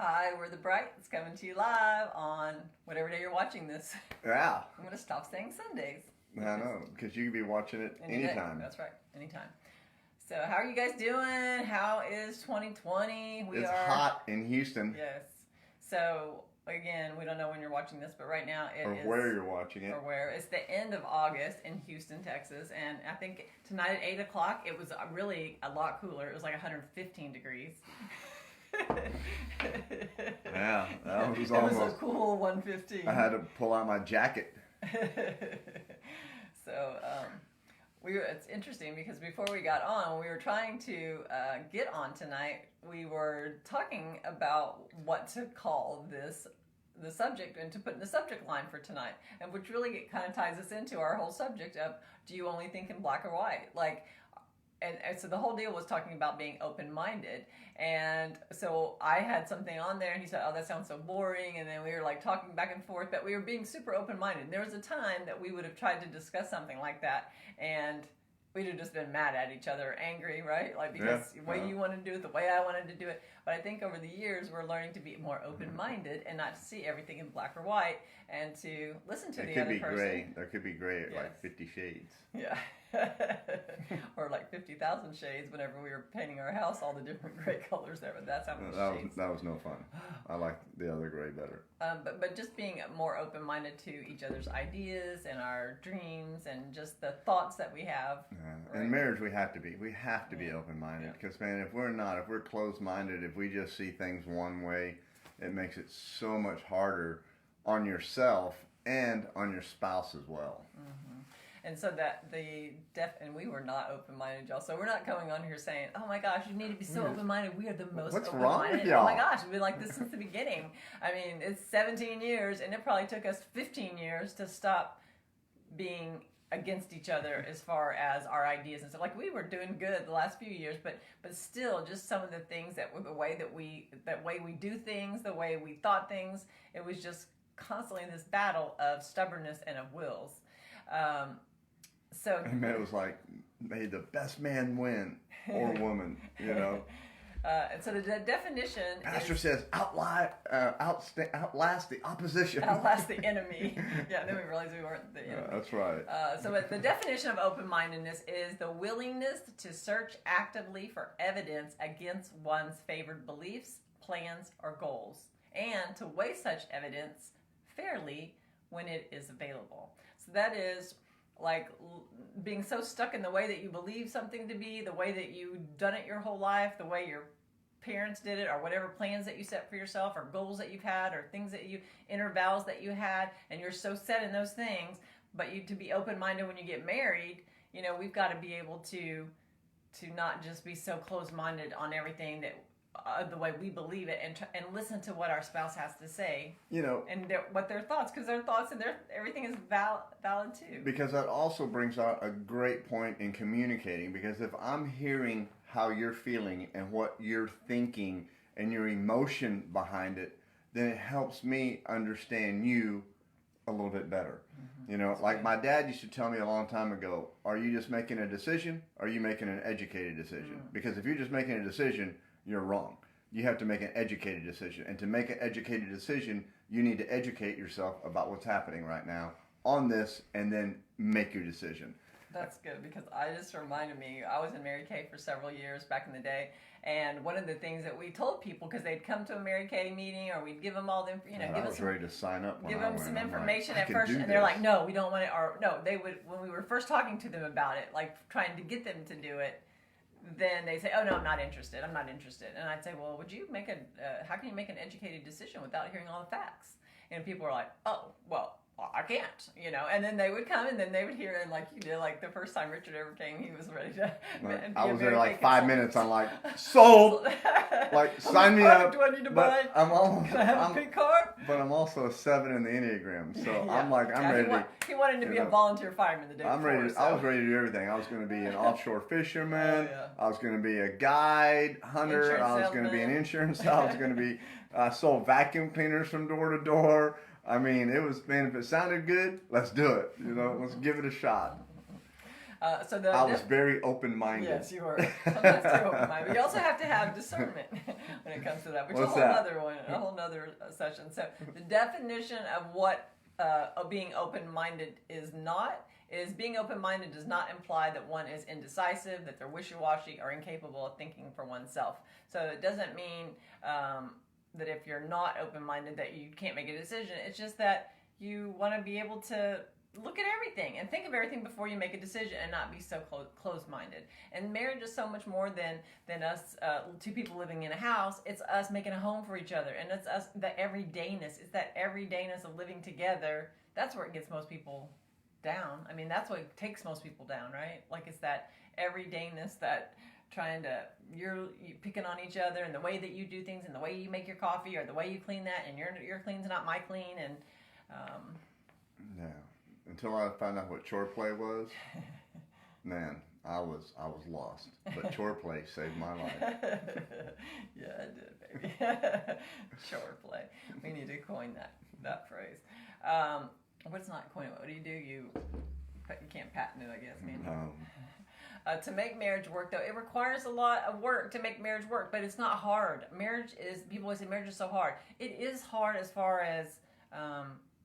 Hi, we're the Brights coming to you live on whatever day you're watching this. Yeah. I'm going to stop saying Sundays. I know, because you can be watching it anytime. That's right, anytime. So, how are you guys doing? How is 2020? It's hot in Houston. Yes. So, again, we don't know when you're watching this, but right now it is. Or where you're watching it. Or where. It's the end of August in Houston, Texas. And I think tonight at 8 o'clock, it was really a lot cooler. It was like 115 degrees. Yeah, that was almost. almost. It was a cool 115. I had to pull out my jacket. So, it's interesting because before we got on, when we were trying to get on tonight, we were talking about what to call the subject and to put in the subject line for tonight, and which really kind of ties us into our whole subject of, do you only think in black or white? And so the whole deal was talking about being open-minded. And so I had something on there and he said, oh, that sounds so boring. And then we were like talking back and forth, but we were being super open-minded. And there was a time that we would have tried to discuss something like that and we'd have just been mad at each other, angry, right? Like, because the way you wanted to do it, the way I wanted to do it. But I think over the years, we're learning to be more open-minded and not to see everything in black or white and to listen to the other person. Gray. There could be gray, Yes. like 50 Shades. Yeah. Or like 50,000 shades whenever we were painting our house, all the different gray colors there, but that's how many shades. That was no fun. I like the other gray better. But just being more open-minded to each other's ideas and our dreams and just the thoughts that we have. Right? In marriage, we have to be. We have to be open-minded because, man, if we're closed-minded, if we just see things one way, it makes it so much harder on yourself and on your spouse as well. Mm-hmm. And so and we were not open-minded, y'all. So we're not coming on here saying, oh my gosh, you need to be so open-minded. We are the most What's open-minded. wrong with y'all? Oh my gosh, we've been like this since the beginning. I mean, it's 17 years, and it probably took us 15 years to stop being against each other as far as our ideas and stuff. Like, we were doing good the last few years, but still, just some of the things that were the way we do things, the way we thought things, it was just constantly this battle of stubbornness and of wills. And it was like, may the best man win, or woman, you know. And so the definition Pastor says, outlast the opposition. Outlast the enemy. Yeah, then we realized we weren't the enemy. That's right. So the definition of open-mindedness is the willingness to search actively for evidence against one's favored beliefs, plans, or goals, and to weigh such evidence fairly when it is available. So that is like being so stuck in the way that you believe something to be, the way that you've done it your whole life, the way your parents did it, or whatever plans that you set for yourself, or goals that you've had, or things that inner vows that you had, and you're so set in those things. But to be open-minded when you get married, you know, we've got to be able to not just be so closed-minded on everything that the way we believe it, and listen to what our spouse has to say, you know, and what their thoughts, because their thoughts and everything is valid too. Because that also brings out a great point in communicating. Because if I'm hearing how you're feeling and what you're thinking and your emotion behind it, then it helps me understand you a little bit better. Mm-hmm. You know, that's like good. My dad used to tell me a long time ago, are you just making a decision, or are you making an educated decision? Mm-hmm. Because if you're just making a decision, you're wrong. You have to make an educated decision. And to make an educated decision, you need to educate yourself about what's happening right now on this, and then make your decision. That's good, because I just reminded me, I was in Mary Kay for several years back in the day, and one of the things that we told people, because they'd come to a Mary Kay meeting, or we'd give them all the, I was ready to sign up. Give them some information at first, and they're like, no, we don't want it, or no, they would, when we were first talking to them about it, like trying to get them to do it, then they say, oh no, I'm not interested. And I'd say, well, how can you make an educated decision without hearing all the facts? And people are like, oh, well, I can't, you know. And then they would come, and then they would hear, and like you did, like the first time Richard ever came, he was ready to. I was there like 5 minutes. I'm like, sold. Like, sign me up. Do I need to buy? Can I have a pink card? But I'm also a 7 in the Enneagram, so yeah. I'm ready. He wanted to be a volunteer fireman the day before. Ready. So. I was ready to do everything. I was going to be an offshore fisherman. I was going to be a guide, hunter. I was going to be an insurance. I was going to be sold vacuum cleaners from door to door. I mean, it was, man, if it sounded good, let's do it. You know, let's give it a shot. So I was very open-minded. Yes, you were. Sometimes too open-minded. You also have to have discernment when it comes to that, which What's is a whole that? other one, a whole other session. So the definition of what being open-minded is being open-minded does not imply that one is indecisive, that they're wishy-washy, or incapable of thinking for oneself. So it doesn't mean that if you're not open-minded that you can't make a decision. It's just that you want to be able to look at everything and think of everything before you make a decision and not be so closed-minded. And marriage is so much more than us two people living in a house. It's us making a home for each other, and it's us, the everydayness. It's that everydayness of living together. That's where it gets most people down. I mean, that's what takes most people down, right? Like, it's that everydayness, that trying to, you're picking on each other, and the way that you do things, and the way you make your coffee, or the way you clean that, and your clean's not my clean, and yeah. Until I found out what chore play was, man, I was lost. But chore play saved my life. Yeah, it did, baby. Chore play. We need to coin that phrase. What's not coin? What do? You can't patent it, I guess, man. No. To make marriage work, though, it requires a lot of work to make marriage work, but it's not hard. People always say marriage is so hard. It is hard as far as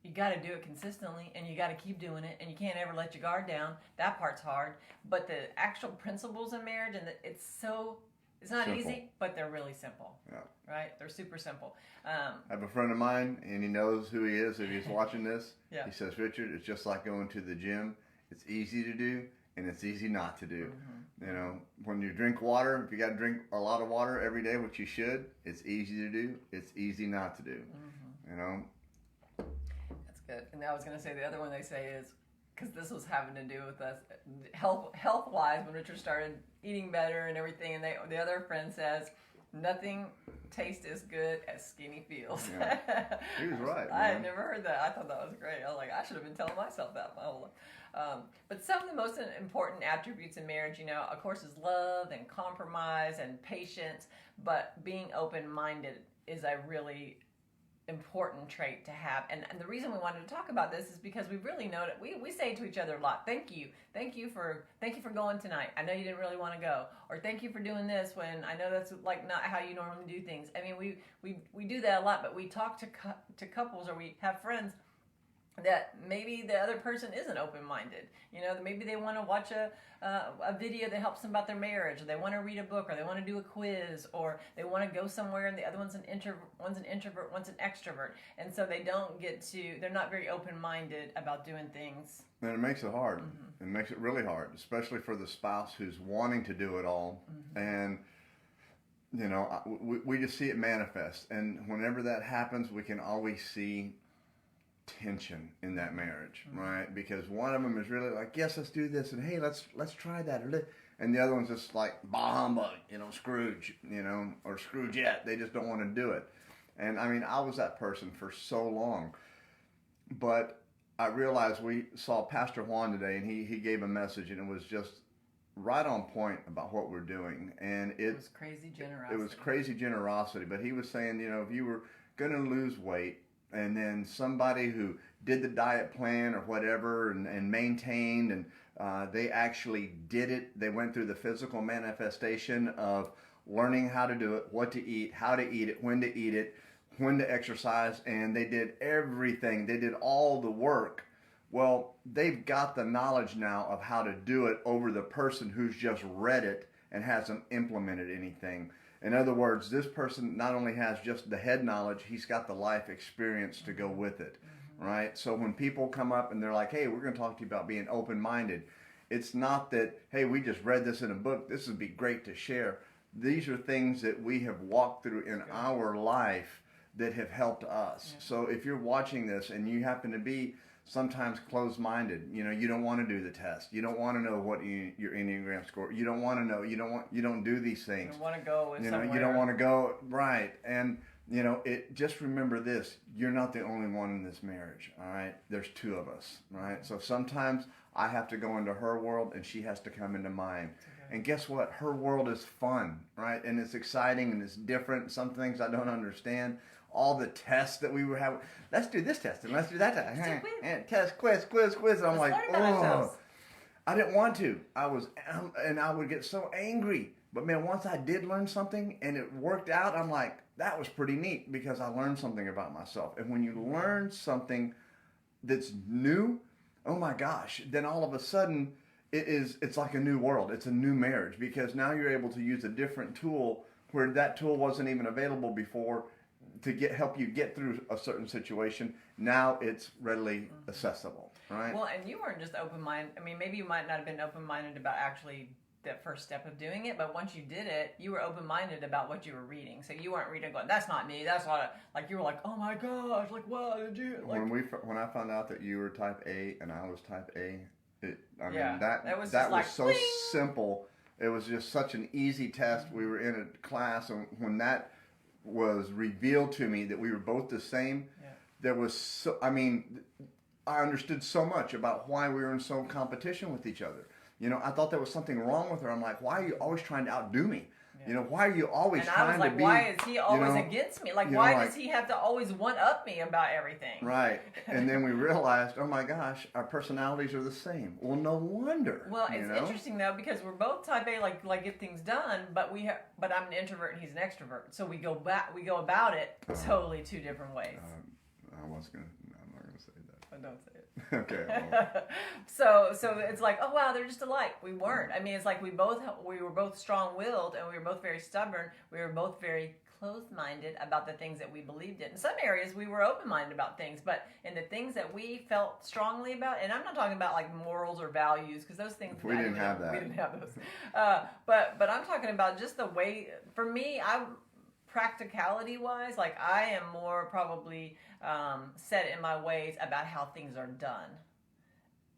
you got to do it consistently, and you got to keep doing it, and you can't ever let your guard down. That part's hard. But the actual principles in marriage, and it's not simple. easy, but they're really simple. Yeah. Right? They're super simple. I have a friend of mine, and he knows who he is if he's watching this. Yeah. He says, Richard, it's just like going to the gym. It's easy to do, and it's easy not to do. Mm-hmm. You know, when you drink water, if you got to drink a lot of water every day, which you should, it's easy to do. It's easy not to do. Mm-hmm. You know? That's good. And I was going to say the other one they say is, because this was having to do with us health-wise, when Richard started eating better and everything, and the other friend says, nothing tastes as good as skinny feels. Yeah. He was right. I had man. never heard that. I thought that was great. I was like, I should have been telling myself that my whole life. But some of the most important attributes in marriage, of course, is love and compromise and patience. But being open-minded is a really important trait to have. And the reason we wanted to talk about this is because we really know that we say to each other a lot, thank you for going tonight. I know you didn't really want to go, or thank you for doing this when I know that's like not how you normally do things. I mean, we do that a lot, but we talk to couples, or we have friends that maybe the other person isn't open-minded. Maybe they want to watch a video that helps them about their marriage, or they want to read a book, or they want to do a quiz, or they want to go somewhere, and the other one's an introvert, one's an extrovert, and so they're not very open-minded about doing things. And it makes it hard. Mm-hmm. It makes it really hard, especially for the spouse who's wanting to do it all. Mm-hmm. And we just see it manifest, and whenever that happens, we can always see tension in that marriage, mm-hmm. right? Because one of them is really like, yes, let's do this, and hey, let's try that, and the other one's just like, bah humbug, Scrooge, or Scroogette. They just don't want to do it. And I mean, I was that person for so long, but I realized we saw Pastor Juan today, and he gave a message, and it was just right on point about what we're doing. And it was crazy generosity. It was crazy generosity, but he was saying, if you were going to lose weight, and then somebody who did the diet plan or whatever and maintained, and they actually did it. They went through the physical manifestation of learning how to do it, what to eat, how to eat it, when to exercise, and they did everything. They did all the work. Well, they've got the knowledge now of how to do it over the person who's just read it and hasn't implemented anything. In other words, this person not only has just the head knowledge, he's got the life experience to go with it, mm-hmm. right? So when people come up and they're like, hey, we're going to talk to you about being open-minded, it's not that, hey, we just read this in a book, this would be great to share. These are things that we have walked through in our life that have helped us. Yeah. So if you're watching this and you happen to be sometimes closed-minded, you don't want to do the test. You don't want to know what your Enneagram score. You don't want to know. You don't do these things. You don't want to go somewhere. You don't want to go, right. And, just remember this. You're not the only one in this marriage, all right? There's two of us, right? So sometimes I have to go into her world and she has to come into mine. Okay. And guess what? Her world is fun, right? And it's exciting and it's different. Some things I don't understand. All the tests that we were having. Let's do this test and let's do that test. And test, quiz. And I'm like, oh. I didn't want to. And I would get so angry. But man, once I did learn something and it worked out, I'm like, that was pretty neat because I learned something about myself. And when you learn something that's new, oh my gosh, then all of a sudden it's like a new world. It's a new marriage because now you're able to use a different tool where that tool wasn't even available before to help you get through a certain situation. Now it's readily accessible, right? Well, and you weren't just open-minded. I mean, maybe you might not have been open-minded about actually that first step of doing it, but once you did it, you were open-minded about what you were reading. So you weren't reading going, that's not me, that's not like you were like, oh my gosh, like what did you like? When I found out that you were type A and I was type A, Yeah, that was so bling. simple. It was just such an easy test. We were in a class, and when that was revealed to me that we were both the same, there was I understood so much about why we were in so competition with each other. I thought there was something wrong with her. I'm like, why are you always trying to outdo me? Yeah. Why are you always trying to be? Why is he always against me? Like, why does he have to always one up me about everything? Right. And then we realized, oh my gosh, our personalities are the same. Well, no wonder. Well, it's interesting though because we're both type A, like get things done, but I'm an introvert and he's an extrovert. So we go about it totally two different ways. I'm not gonna say that. But don't say it. Okay. Well. So it's like, oh wow, they're just alike. We weren't. I mean, it's like we were both strong-willed and we were both very stubborn. We were both very closed-minded about the things that we believed in. In some areas, we were open-minded about things, but in the things that we felt strongly about, and I'm not talking about like morals or values because those things we didn't have that. We didn't have those. But I'm talking about just the way. For me, practicality-wise, like I am more probably set in my ways about how things are done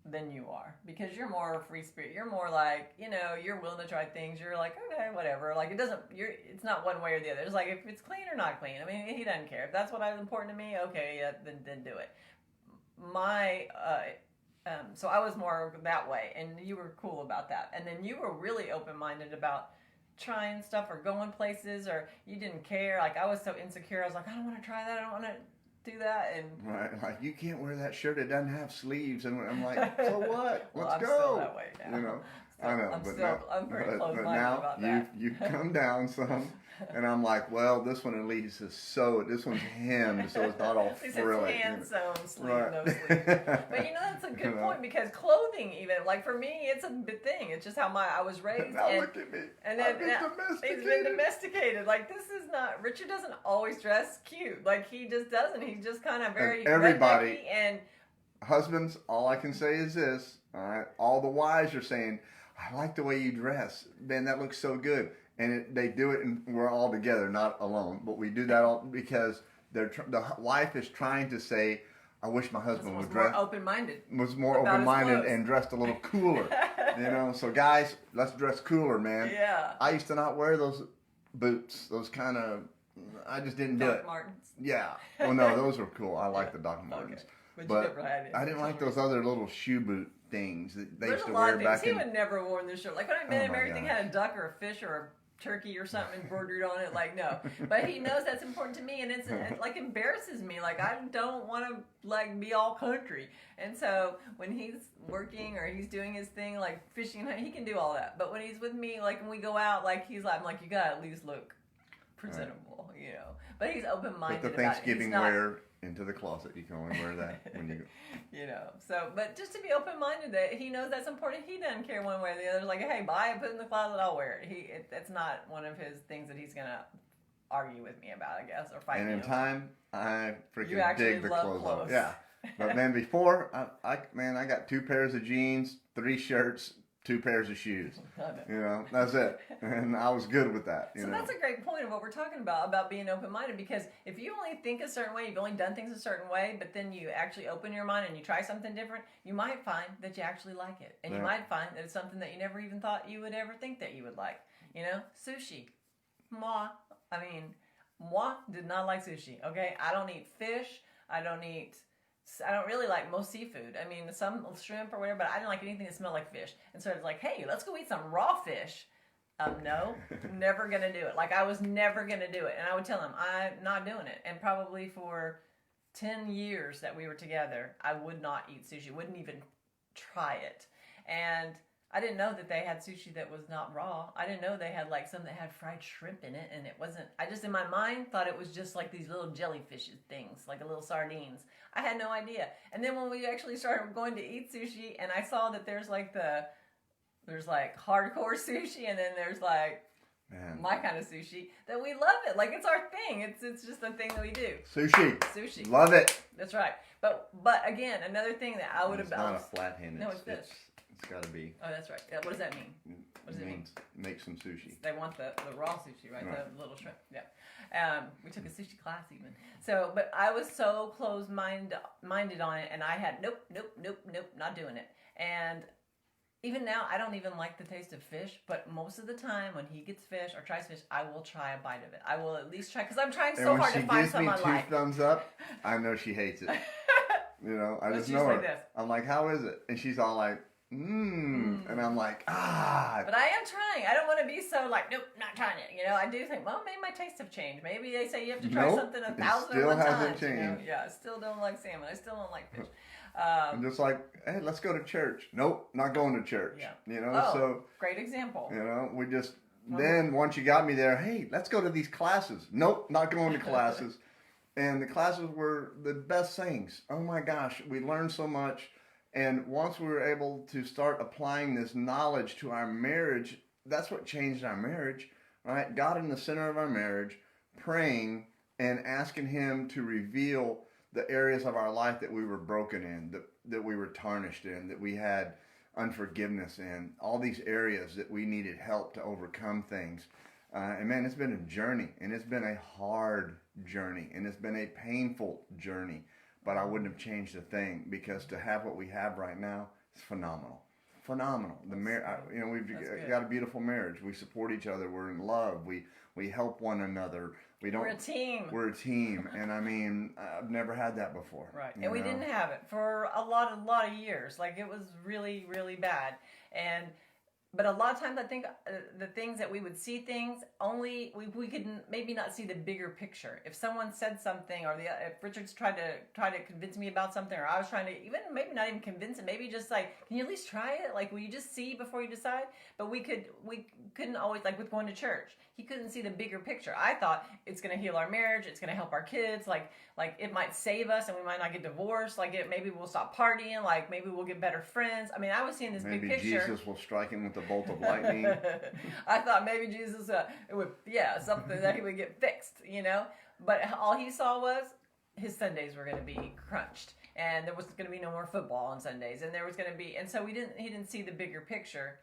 than you are because you're more free spirit. You're more like, you're willing to try things. You're like, okay, whatever. Like it's not one way or the other. It's like if it's clean or not clean. I mean, he doesn't care. If that's what is important to me, okay, yeah, then do it. So I was more that way, and you were cool about that. And then you were really open-minded about trying stuff or going places, or you didn't care. Like I was so insecure. I was like, I don't want to try that. I don't want to do that. And right, like you can't wear that shirt. It doesn't have sleeves. And I'm like, so what? Well, Let's I'm go. Still that way now. I know, I'm very close-minded about that. You come down some, and I'm like, well, this one at least is sewed. This one's hemmed, so it's not all frilly. It's hand-sewn sleeve, right. no sleeve. But that's a good point because clothing, even like for me, it's a big thing. It's just how I was raised. Now look at me. And then domesticated. He's been domesticated. Like this is not. Richard doesn't always dress cute. Like he just doesn't. He's just kind of very and everybody and husbands. All I can say is this. All right, all the wives are saying, I like the way you dress. Man, that looks so good. And they do it, and we're all together, not alone. But we do that all because the wife is trying to say, I wish my husband was more open-minded. Was more open-minded and dressed a little cooler. So guys, let's dress cooler, man. Yeah. I used to not wear those boots. Those kind of, I just didn't do it. Doc Martens. Yeah. Well, no, those were cool. I like the Doc Martens. Okay. But I didn't like those other little shoe boot things that they used to wear back in. He would never have worn this shirt. Like when I met him, everything had a duck or a fish or a turkey or something embroidered on it. Like no, but he knows that's important to me, and it like embarrasses me. Like I don't want to like be all country, and so when he's working or he's doing his thing like fishing, he can do all that. But when he's with me, like when we go out, like I'm like you gotta at least look presentable, But he's open-minded. Put the Thanksgiving wear into the closet. You can only wear that when you go. So, but just to be open-minded that he knows that's important. He doesn't care one way or the other. Like, hey, buy it, put it in the closet, I'll wear it. That's not one of his things that he's going to argue with me about, I guess, or fight me. And in time, I freaking dig the clothes. On. Yeah. But man, before, I got 2 pairs of jeans, 3 shirts, 2 pairs of shoes. That's it. And I was good with that. So that's a great point of what we're talking about being open-minded, because if you only think a certain way, you've only done things a certain way, but then you actually open your mind and you try something different, you might find that you actually like it. And you might find that it's something that you never even thought you would ever think that you would like. Sushi. Moi did not like sushi, okay? I don't eat fish. I don't really like most seafood. I mean, some shrimp or whatever, but I didn't like anything that smelled like fish. And so it's like, hey, let's go eat some raw fish. No, never going to do it. Like, I was never going to do it. And I would tell him, I'm not doing it. And probably for 10 years that we were together, I would not eat sushi, wouldn't even try it. And I didn't know that they had sushi that was not raw. I didn't know they had like some that had fried shrimp in it, and it wasn't. I just in my mind thought it was just like these little jellyfish things, like a little sardines. I had no idea. And then when we actually started going to eat sushi, and I saw that there's like hardcore sushi, and then there's like my kind of sushi, that we love it. Like it's our thing. It's just a thing that we do. Sushi. Love it. That's right. But again, another thing that I would have. It's not a flat hand. No, it's this. It's got to be. Oh, that's right. What does that mean? What does it mean? Make some sushi. They want the raw sushi, right? The little shrimp. Yeah. We took a sushi class even. So, but I was so closed-minded on it, and I had nope, not doing it. And even now, I don't even like the taste of fish, but most of the time when he gets fish or tries fish, I will try a bite of it. I will at least try, because I'm trying so hard to find something I like. When she gives me 2 thumbs up, I know she hates it. I just know her. This. I'm like, how is it? And she's all like, and I'm like, ah. But I am trying. I don't want to be so like, nope, not trying it. I do think, well, maybe my tastes have changed. Maybe they say you have to try something 1,001 times. Still hasn't changed. Yeah, I still don't like salmon. I still don't like fish. I'm just like, hey, let's go to church. Nope, not going to church. Yeah. So great example. We just then once you got me there, hey, let's go to these classes. Nope, not going to classes. And the classes were the best things. Oh my gosh, we learned so much. And once we were able to start applying this knowledge to our marriage, that's what changed our marriage, right? God in the center of our marriage, praying and asking Him to reveal the areas of our life that we were broken in, that we were tarnished in, that we had unforgiveness in, all these areas that we needed help to overcome things. And man, it's been a journey, and it's been a hard journey, and it's been a painful journey. But I wouldn't have changed a thing, because to have what we have right now is phenomenal. Phenomenal. We've got a beautiful marriage. We support each other. We're in love. We help one another. We're a team. We're a team, and I mean, I've never had that before. Right, and we didn't have it for a lot of years. Like it was really, really bad, But a lot of times I think the things that we would see things, only we could maybe not see the bigger picture. If someone said something, or if Richard's tried to convince me about something, or I was trying to maybe not even convince him, maybe just like, can you at least try it? Like, will you just see before you decide? But we couldn't always, like with going to church, he couldn't see the bigger picture. I thought it's going to heal our marriage, it's going to help our kids, like it might save us and we might not get divorced, maybe we'll stop partying, like maybe we'll get better friends. I mean, I was seeing this big picture. Maybe Jesus will strike him with a bolt of lightning. I thought maybe Jesus, something that he would get fixed, But all he saw was his Sundays were going to be crunched, and there was going to be no more football on Sundays, and there was going to be, and so he didn't see the bigger picture.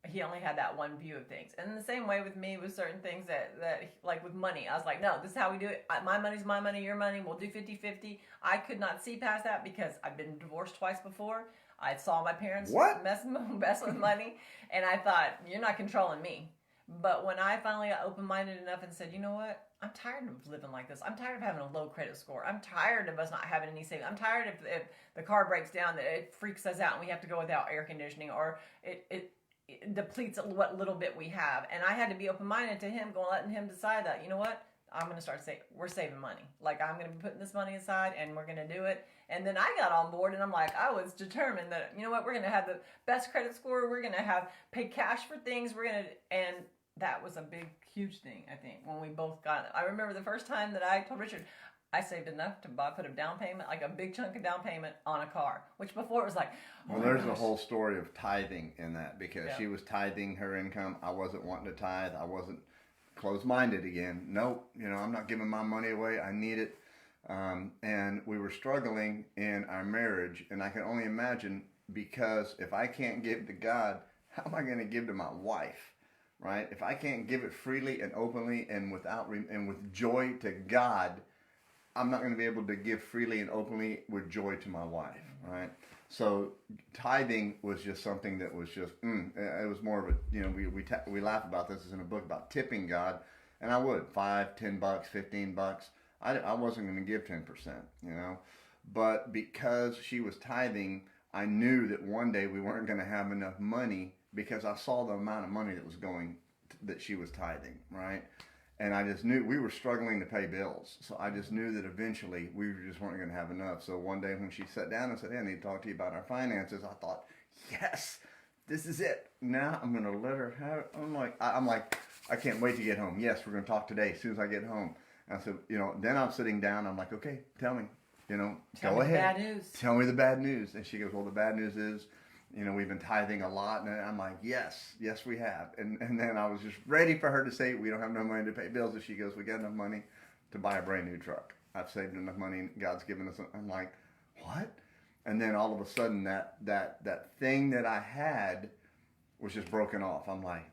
He only had that one view of things. And in the same way with me, with certain things that like with money, I was like, no, this is how we do it. My money's my money, your money, we'll do 50-50. I could not see past that, because I've been divorced twice before. I saw my parents mess with money, and I thought, you're not controlling me. But when I finally got open-minded enough and said, you know what? I'm tired of living like this. I'm tired of having a low credit score. I'm tired of us not having any savings. I'm tired if the car breaks down, that it freaks us out and we have to go without air conditioning, or it depletes what little bit we have. And I had to be open-minded to him, letting him decide that, you know what? I'm going to start we're saving money. Like, I'm going to be putting this money aside, and we're going to do it. And then I got on board, and I'm like, I was determined that, you know what, we're going to have the best credit score. We're going to pay cash for things. And that was a big, huge thing, I think, when we both got it. I remember the first time that I told Richard, I saved enough to put a down payment, like a big chunk of down payment on a car, which before it was like, there's a whole story of tithing in that, because she was tithing her income. I wasn't wanting to tithe. I wasn't closed-minded again. Nope, I'm not giving my money away. I need it. And we were struggling in our marriage, and I can only imagine, because if I can't give to God, how am I going to give to my wife, right? If I can't give it freely and openly and with joy to God, I'm not going to be able to give freely and openly with joy to my wife, right? So tithing was just something that was just, it was more of a, we laugh about this as in a book about tipping God, and I would, $5, $10, $15. I wasn't going to give 10%, but because she was tithing, I knew that one day we weren't going to have enough money, because I saw the amount of money that was that she was tithing, right? And I just knew we were struggling to pay bills. So I just knew that eventually we just weren't going to have enough. So one day when she sat down and said, hey, I need to talk to you about our finances, I thought, yes, this is it. Now I'm gonna let her have it. I'm like, I can't wait to get home. Yes, we're gonna talk today as soon as I get home. And I said, then I'm sitting down. I'm like, okay, tell me, Tell go me the ahead. bad news. Tell me the bad news. And she goes, well, the bad news is, we've been tithing a lot. And I'm like, yes, we have. And then I was just ready for her to say, we don't have enough money to pay bills. And she goes, we got enough money to buy a brand new truck. I've saved enough money. God's given us. I'm like, what? And then all of a sudden that thing that I had was just broken off. I'm like,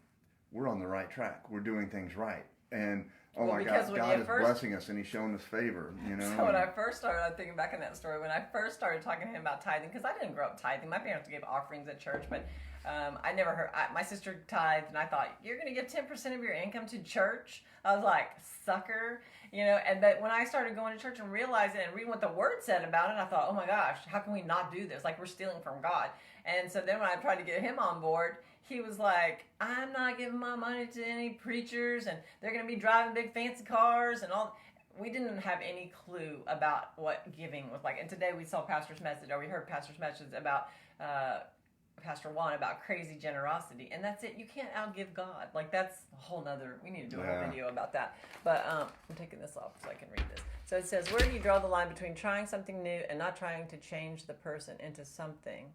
we're on the right track. We're doing things right. And my God, God is blessing us and He's showing us favor, So when I first started, I'm thinking back in that story, when I first started talking to him about tithing, because I didn't grow up tithing. My parents gave offerings at church, but I never heard, my sister tithed, and I thought, you're going to give 10% of your income to church? I was like, sucker, and but when I started going to church and realizing and reading what the Word said about it, I thought, oh my gosh, how can we not do this? Like, we're stealing from God. And so then when I tried to get him on board, he was like, I'm not giving my money to any preachers, and they're going to be driving big fancy cars and all. We didn't have any clue about what giving was like. And today we saw Pastor's message, or we heard Pastor's message about Pastor Juan about crazy generosity. And that's it. You can't outgive God. Like, that's a whole nother, we need to do a video about that. But I'm taking this off so I can read this. So it says, where do you draw the line between trying something new and not trying to change the person into something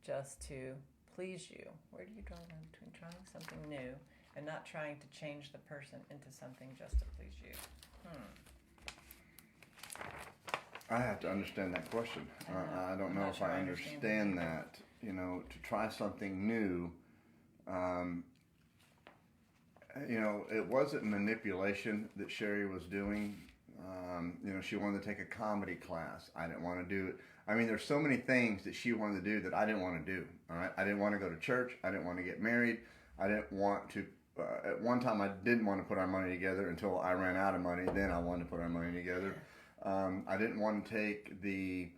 just to please you? Where do you draw the line between trying something new and not trying to change the person into something just to please you? I have to understand that question. I don't know if I understand that. To try something new, it wasn't manipulation that Sherry was doing. She wanted to take a comedy class. I didn't want to do it. I mean, there's so many things that she wanted to do that I didn't want to do. All right, I didn't want to go to church. I didn't want to get married. I didn't want to. At one time, I didn't want to put our money together until I ran out of money. Then I wanted to put our money together. I didn't want to take the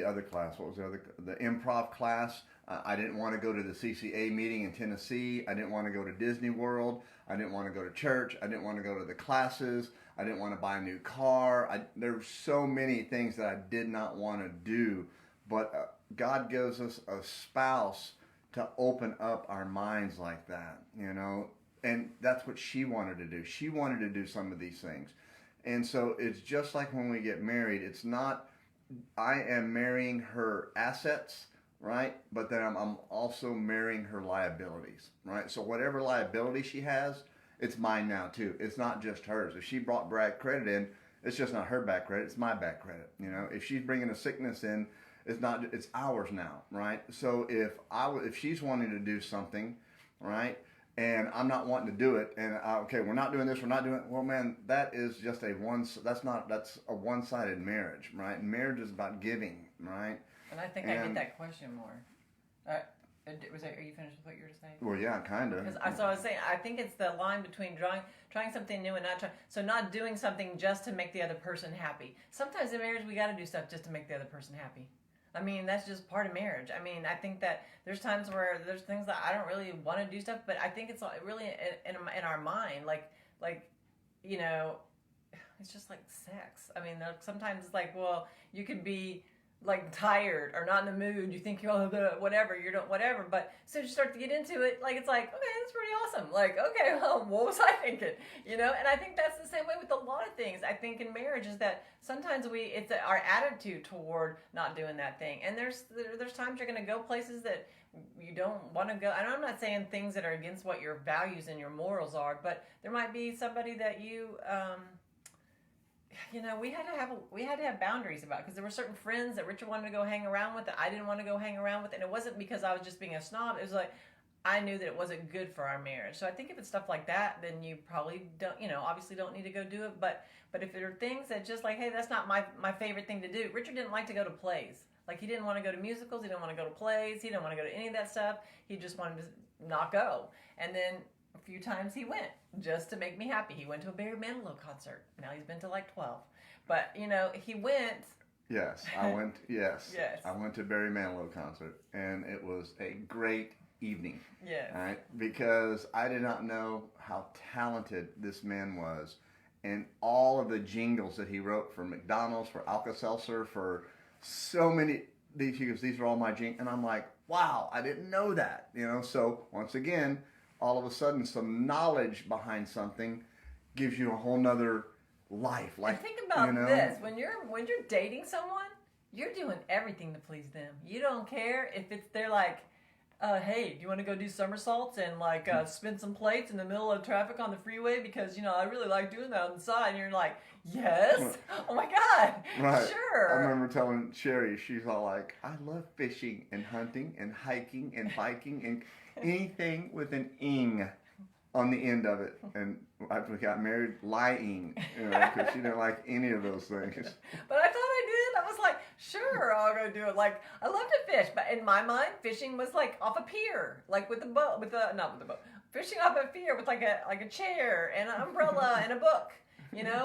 other class. What was the improv class? I didn't want to go to the CCA meeting in Tennessee. I didn't want to go to Disney World. I didn't want to go to church. I didn't want to go to the classes. I didn't want to buy a new car. There were so many things that I did not want to do. But God gives us a spouse to open up our minds like that, And that's what she wanted to do. She wanted to do some of these things. And so it's just like when we get married. It's not, I am marrying her assets, right? But then I'm also marrying her liabilities, right? So whatever liability she has, it's mine now too. It's not just hers. If she brought bad credit in, it's just not her bad credit. It's my bad credit. If she's bringing a sickness in, it's ours now, right? So if she's wanting to do something, right? And I'm not wanting to do it, and okay, we're not doing this, we're not doing it. Well, man, that's a one-sided marriage, right? Marriage is about giving, right? And I think I get that question more. Are you finished with what you were saying? Well, yeah, kind of. Because I was saying, I think it's the line between trying something new and not trying. So not doing something just to make the other person happy. Sometimes in marriage, we got to do stuff just to make the other person happy. I mean, that's just part of marriage. I mean, I think that there's times where there's things that I don't really want to do stuff, but I think it's really in our mind, like it's just like sex. I mean, sometimes it's like, well, you could be like tired or not in the mood. You think you're whatever, you don't whatever. But as soon as you start to get into it, like it's like, okay, that's pretty awesome. Like, okay, well, what was I thinking? And I think that's the same way with a lot of things. I think in marriage is that sometimes it's our attitude toward not doing that thing. And there's times you're going to go places that you don't want to go. And I'm not saying things that are against what your values and your morals are, but there might be somebody that you we had to have boundaries about, because there were certain friends that Richard wanted to go hang around with that I didn't want to go hang around with, and it wasn't because I was just being a snob. It was like I knew that it wasn't good for our marriage. So I think if it's stuff like that, then you probably don't, obviously don't need to go do it. But if there are things that just like, hey, that's not my favorite thing to do. Richard didn't like to go to plays. Like, he didn't want to go to musicals. He didn't want to go to plays. He didn't want to go to any of that stuff. He just wanted to not go. And then a few times he went just to make me happy. He went to a Barry Manilow concert. Now he's been to like 12. But, he went. Yes, I went. Yes. Yes. I went to Barry Manilow concert, and it was a great evening. Yes. Right? Because I did not know how talented this man was, and all of the jingles that he wrote for McDonald's, for Alka-Seltzer, for so many. She goes, these are all my genes. And I'm like, wow, I didn't know that. So once again, all of a sudden, some knowledge behind something gives you a whole nother life. And think about this: when you're dating someone, you're doing everything to please them. You don't care if they're like, hey, do you want to go do somersaults and like spin some plates in the middle of traffic on the freeway because I really like doing that on the side. And you're like, yes, oh my God, right. Sure. I remember telling Sherry, she's all like, I love fishing and hunting and hiking and biking and anything with an ing on the end of it. And after we got married, lying, because she didn't like any of those things. But I thought I did. I was like, sure, I'll go do it. Like, I love to fish, but in my mind, fishing was like off a pier, like not with the boat, fishing off a pier with like a chair and an umbrella and a book.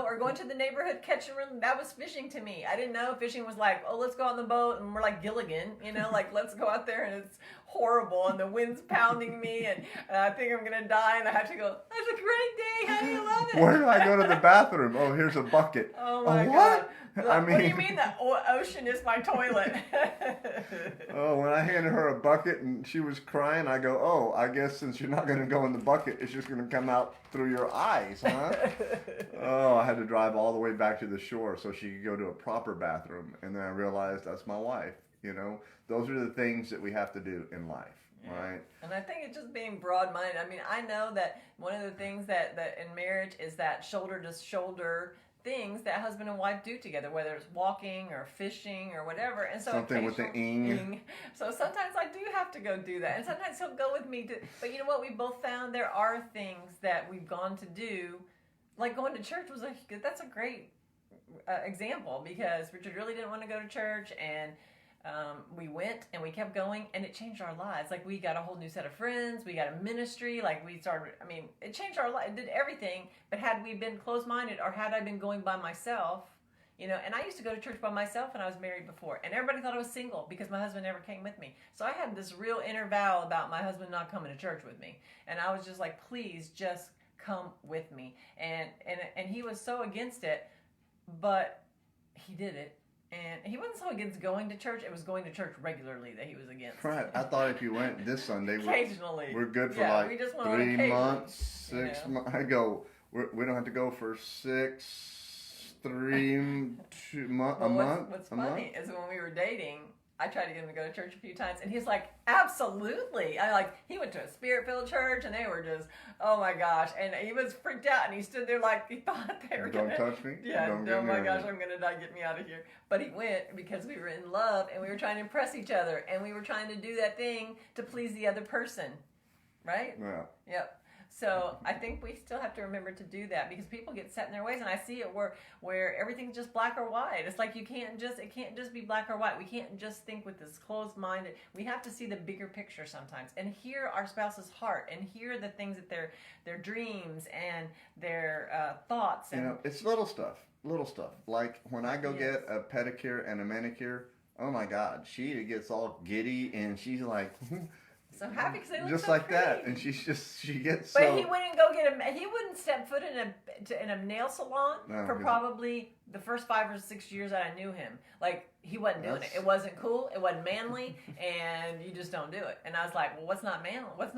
Or going to the neighborhood catching. That was fishing to me. I didn't know fishing was like, oh, let's go on the boat and we're like Gilligan, like let's go out there and it's horrible and the wind's pounding me and I think I'm gonna die and I have to go. That's a great day, honey. I love it. Where do I go to the bathroom? Oh, here's a bucket. Oh my God. What? What do you mean the ocean is my toilet? Oh, when I handed her a bucket and she was crying, I go, oh, I guess since you're not going to go in the bucket, it's just going to come out through your eyes, huh? Oh, I had to drive all the way back to the shore so she could go to a proper bathroom. And then I realized that's my wife, Those are the things that we have to do in life. Yeah. Right. And I think it's just being broad-minded. I mean, I know that one of the things that in marriage is that shoulder to shoulder things that husband and wife do together, whether it's walking or fishing or whatever. And so something with the ing. So sometimes I do have to go do that, and sometimes he'll go with me to. But you know what? We both found there are things that we've gone to do, like going to church that's a great example because Richard really didn't want to go to church and. We went and we kept going and it changed our lives. Like we got a whole new set of friends. We got a ministry. Like we started, it changed our life. It did everything. But had we been closed-minded or had I been going by myself, and I used to go to church by myself when I was married before. And everybody thought I was single because my husband never came with me. So I had this real inner vow about my husband not coming to church with me. And I was just like, please just come with me. And he was so against it, but he did it. And he wasn't so against going to church. It was going to church regularly that he was against. Right. I thought if you went this Sunday, occasionally, we're good for we just 3 months, 6 months. I go, we don't have to go for 2 months, a month. What's funny is when we were dating, I tried to get him to go to church a few times, and he's like, absolutely. He went to a spirit-filled church, and they were just, oh my gosh. And he was freaked out, and he stood there like he thought they were going to. Don't touch me. Yeah, oh my gosh, I'm going to die, get me out of here. But he went because we were in love, and we were trying to impress each other, and we were trying to do that thing to please the other person. Right? Yeah. Yep. So I think we still have to remember to do that because people get set in their ways, and I see it where everything's just black or white. It's like it can't just be black or white. We can't just think with this closed mind. We have to see the bigger picture sometimes and hear our spouse's heart and hear the things that their dreams and their thoughts. And, it's little stuff. Like when I go get a pedicure and a manicure, oh my God, she gets all giddy and she's like. So happy because they look just so like pretty. that, and she gets. But he wouldn't go get he wouldn't step foot in a nail salon for probably the first 5 or 6 years that I knew him. Like he wasn't doing it. It wasn't cool. It wasn't manly, and you just don't do it. And I was like, well, what's not manly? What's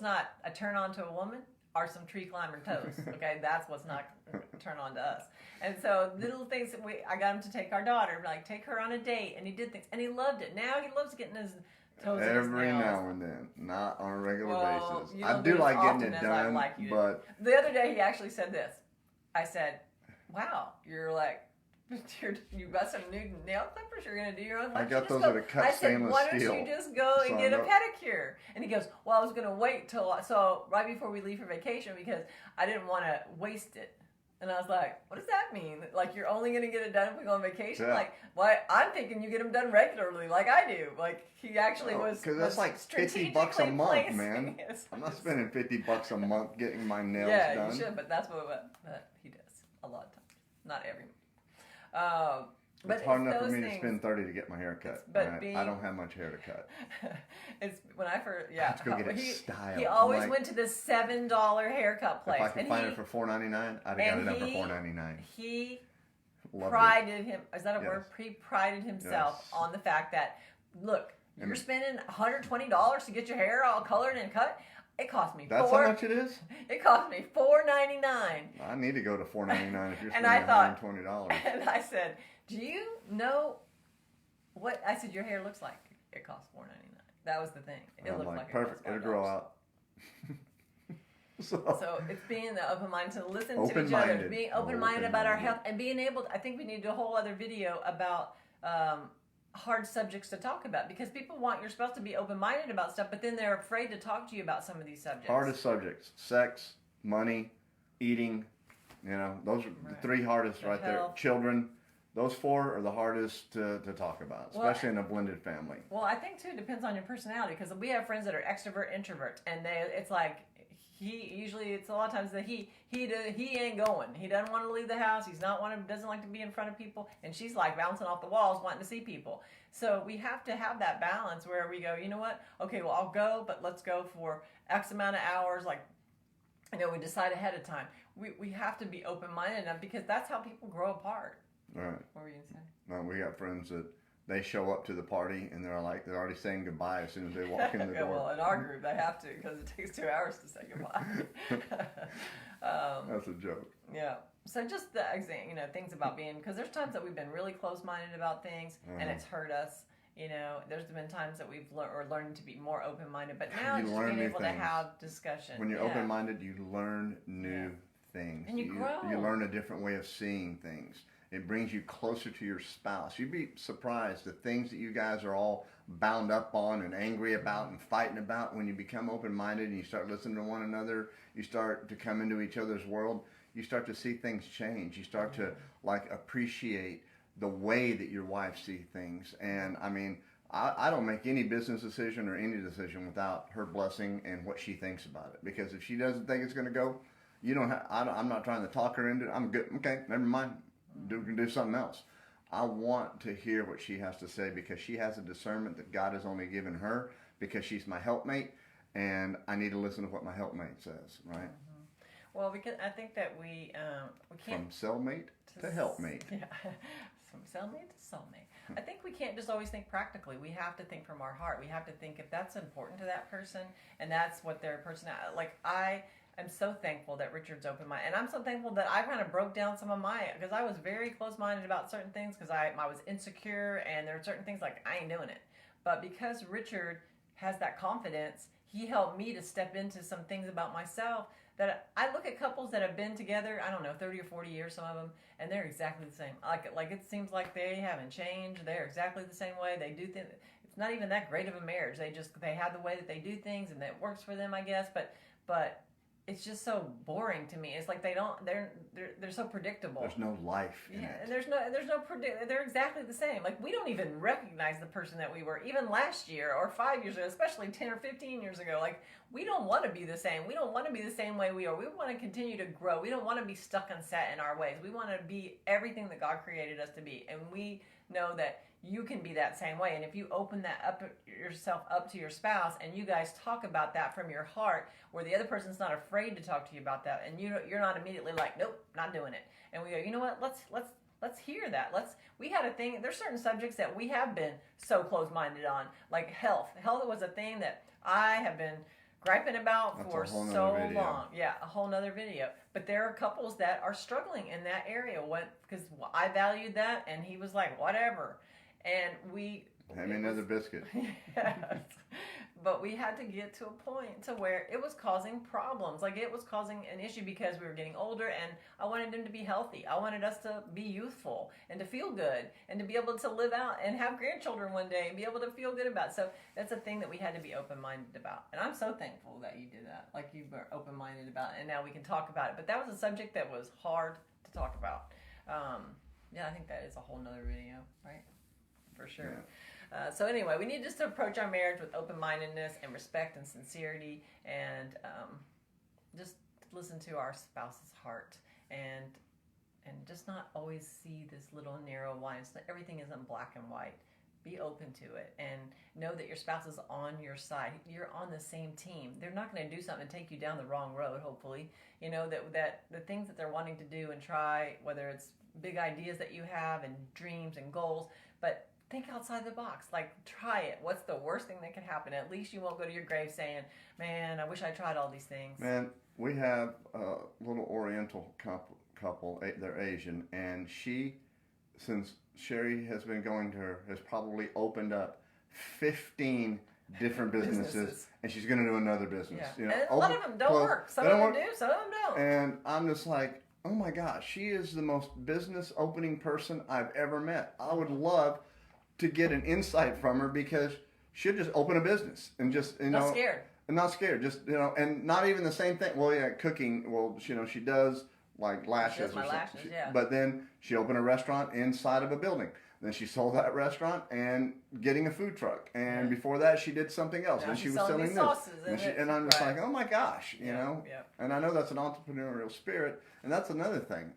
not a turn on to a woman? Are some tree climber toes. Okay, that's what's not turn on to us. And so little things that I got him to take our daughter, like take her on a date, and he did things, and he loved it. Now he loves getting his. Every now and then, not on a regular basis. I do like getting it done, but the other day he actually said this. I said, "Wow, you're like, you got some new nail clippers. You're gonna do your own." I got those at a cut stainless steel. I said, "Why don't you just go and get a pedicure?" And he goes, "Well, I was gonna wait till right before we leave for vacation because I didn't want to waste it." And I was like, what does that mean? Like, you're only going to get it done if we go on vacation? Yeah. Like, why? I'm thinking you get them done regularly, like I do. Like, he actually was. Because that's like $50 a month, man. I'm not spending $50 a month getting my nails done. Yeah, you should, but that's what he does a lot of times. Not every month. But it's hard enough for me to spend $30 to get my hair cut. I don't have much hair to cut. It's when I first, I have to go get it styled. He always went to this $7 haircut place. If I could find it for $4.99, I'd have got it done for $4.99. He Loved prided him. Is that a Yes. word? He prided himself Yes. on the fact that, look, you're And- spending $120 to get your hair all colored and cut. It cost me That's how much it is? It cost me $4.99. I need to go to $4.99 if you're And spending I thought- $120. And I said, "Do you know what?" I said, "Your hair looks like it costs $4.99." That was the thing. It And I'm looked like, like perfect. It It'll cost grow $5. out. So, So it's being the open mind to listen to each other, Open-minded. being open minded about our Open-minded. health, and being able to, I think we need to do a whole other video about hard subjects to talk about, because people want your spouse to be open minded about stuff, but then they're afraid to talk to you about some of these subjects. hardest subjects: sex, money, eating. You know, those are the Right. three hardest The right there. health. Children. Those four are the hardest to talk about, Well, especially in a blended family. Well, I think too it depends on your personality, because we have friends that are extrovert, introvert, and it's like it's a lot of times that he ain't going. He doesn't want to leave the house. Doesn't like to be in front of people, and she's like bouncing off the walls, wanting to see people. So we have to have that balance where we go, you know what? Okay, well I'll go, but let's go for X amount of hours. Like, we decide ahead of time. We have to be open minded enough, because that's how people grow apart. All right. What were you gonna say? No, we got friends that they show up to the party and they're already saying goodbye as soon as they walk in the Okay, door. well, in our group, they have to, because it takes 2 hours to say goodbye. That's a joke. Yeah. So just the things about being, because there's times that we've been really close-minded about things, and it's hurt us. There's been times that we've learned to be more open-minded, but now You just learn being new able to things. have discussion. When you're Yeah. open-minded, you learn new things. And you grow. You learn a different way of seeing things. It brings you closer to your spouse. You'd be surprised the things that you guys are all bound up on and angry about and fighting about. When you become open-minded and you start listening to one another, you start to come into each other's world, you start to see things change. You start to appreciate the way that your wife sees things. And I mean, I don't make any business decision or any decision without her blessing and what she thinks about it. Because if she doesn't think it's going to go, I'm not trying to talk her into it. I'm good. Okay, never mind. We can do something else. I want to hear what she has to say, because she has a discernment that God has only given her, because she's my helpmate, and I need to listen to what my helpmate says, right? Well, I think that we can't. From cellmate to helpmate. Yeah. From cellmate to soulmate. I think we can't just always think practically. We have to think from our heart. We have to think if that's important to that person, and that's what their personality. Like, I'm so thankful that Richard's open-minded, and I'm so thankful that I kind of broke down some of because I was very close-minded about certain things, because I was insecure, and there are certain things like I ain't doing it. But because Richard has that confidence, he helped me to step into some things about myself that I look at couples that have been together, I don't know, 30 or 40 years, some of them, and they're exactly the same. Like it seems like they haven't changed. They're exactly the same way. They do things. It's not even that great of a marriage. They have the way that they do things, and that works for them, I guess. But it's just so boring to me. It's like they're so predictable. There's no life in it. And there's no they're exactly the same. Like, we don't even recognize the person that we were even last year or 5 years ago, especially 10 or 15 years ago. Like, we don't want to be the same. We don't want to be the same way we are. We want to continue to grow. We don't want to be stuck and set in our ways. We want to be everything that God created us to be. And we know that you can be that same way. And if you open yourself up to your spouse, and you guys talk about that from your heart, where the other person's not afraid to talk to you about that, and you're not immediately like, nope, not doing it. And we go, you know what? Let's hear that. We had a thing. There's certain subjects that we have been so close-minded on, like health. Health was a thing that I have been griping about That's for a whole nother so video. long. Yeah, a whole nother video. But there are couples that are struggling in that area. Because I valued that, and he was like, whatever. And Have me another biscuit. Yes. But we had to get to a point to where it was causing problems. Like, it was causing an issue because we were getting older, and I wanted them to be healthy. I wanted us to be youthful and to feel good and to be able to live out and have grandchildren one day and be able to feel good about. So that's a thing that we had to be open-minded about. And I'm so thankful that you did that. Like, you were open-minded about it, and now we can talk about it. But that was a subject that was hard to talk about. Yeah, I think that is a whole nother video, right? For sure. Yeah. So anyway, we need just to approach our marriage with open-mindedness and respect and sincerity, and just listen to our spouse's heart, and just not always see this little narrow line. So everything isn't black and white. Be open to it, and know that your spouse is on your side. You're on the same team. They're not going to do something to take you down the wrong road, hopefully. You know, that the things that they're wanting to do and try, whether it's big ideas that you have and dreams and goals, but think outside the box. Like, try it. What's the worst thing that could happen? At least you won't go to your grave saying, man, I wish I tried all these things. Man, we have a little Oriental couple. They're Asian, and she, since Sherry has been going to her, has probably opened up 15 different businesses, and she's going to do another business. Yeah. And a lot of them don't work. Some of them do, some of them don't. And I'm just like, oh my gosh, she is the most business opening person I've ever met. I would love to get an insight from her, because she'll just open a business and just, Not scared. And not scared, just, and not even the same thing. Well, yeah, cooking, well, she does like lashes or something. Yeah. But then she opened a restaurant inside of a building. Then she sold that restaurant and getting a food truck. And before that, she did something else. Now and she was selling this. Sauces And I'm just like, oh my gosh, you know. Yeah. And I know that's an entrepreneurial spirit. And that's another thing.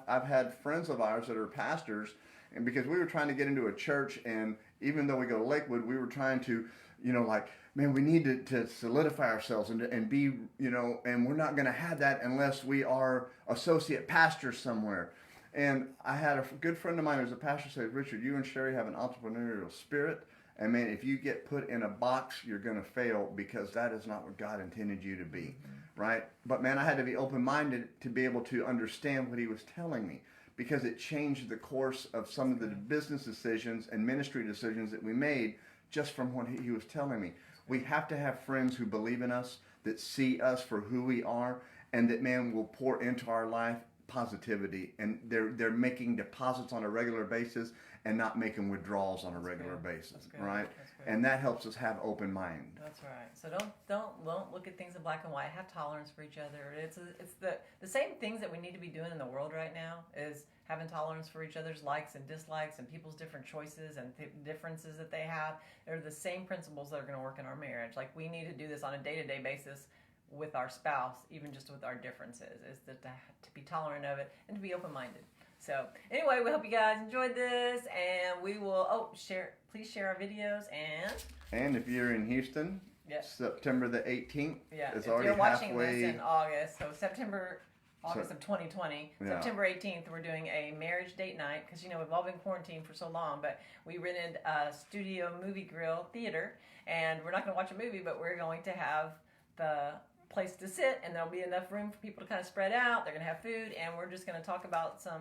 I've had friends of ours that are pastors, and because we were trying to get into a church, and even though we go to Lakewood, we were trying to, like, man, we need to solidify ourselves and be, and we're not going to have that unless we are associate pastors somewhere. And I had a good friend of mine who's a pastor say, Richard, you and Sherry have an entrepreneurial spirit. And man, if you get put in a box, you're going to fail, because that is not what God intended you to be, right? But man, I had to be open-minded to be able to understand what he was telling me, because it changed the course of some of the business decisions and ministry decisions that we made just from what he was telling me. We have to have friends who believe in us, that see us for who we are, and that, man, will pour into our life positivity, and they're making deposits on a regular basis and not making withdrawals on a regular basis, right? And that helps us have open mind. That's right. So don't look at things in black and white. Have tolerance for each other. It's the same things that we need to be doing in the world right now, is having tolerance for each other's likes and dislikes and people's different choices and differences that they have. They're the same principles that are going to work in our marriage. Like, we need to do this on a day-to-day basis with our spouse, even just with our differences, is to be tolerant of it and to be open-minded. So anyway, we hope you guys enjoyed this, and we will please share our videos, and if you're in Houston, September the 18th, if you're watching this in August, so August of 2020, September 18th, we're doing a marriage date night, because we've all been quarantined for so long, but we rented a studio movie grill theater, and we're not going to watch a movie, but we're going to have the place to sit, and there'll be enough room for people to kind of spread out. They're going to have food, and we're just going to talk about so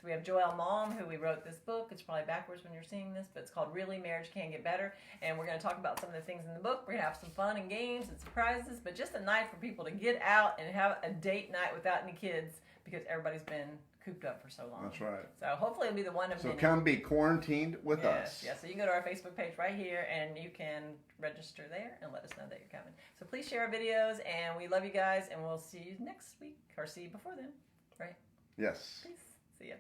we have Joelle Malm, who we wrote this book. It's probably backwards when you're seeing this, but it's called Really Marriage Can Get Better, and we're going to talk about some of the things in the book. We're going to have some fun and games and surprises, but just a night for people to get out and have a date night without any kids, because everybody's been cooped up for so long. That's right. So hopefully it'll be the one of many. So come be quarantined with us. Yes. So you can go to our Facebook page right here, and you can register there and let us know that you're coming. So please share our videos, and we love you guys, and we'll see you next week, or see you before then, right? Yes. Peace. See ya.